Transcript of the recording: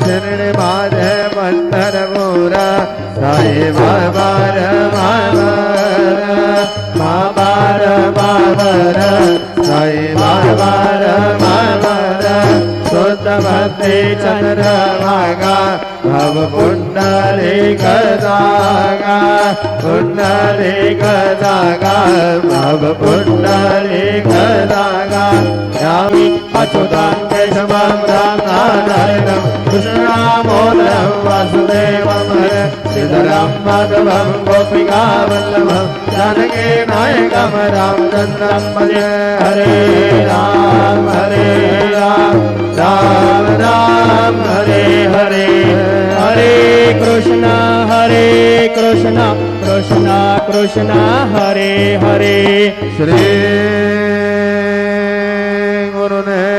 शिरडी माझे पंढरपूर साई बाबार बाबार बाबार साई बाबार बाबार शुद्ध भक्ति चंद्रभागा भव पुंडलिक जागा पुंडलिक जागा भव पुंडलिक जागा यामि अच्युतां केशवं रामनारायणं कृष्णदामोदरं वासुदेवं श्रीधरं माधवं गोपिकावल्लभं जानकी नायकं रामचन्द्रं भजे हरे राम राम राम हरे हरे हरे कृष्ण कृष्ण कृष्ण हरे हरे श्री गुरुदेव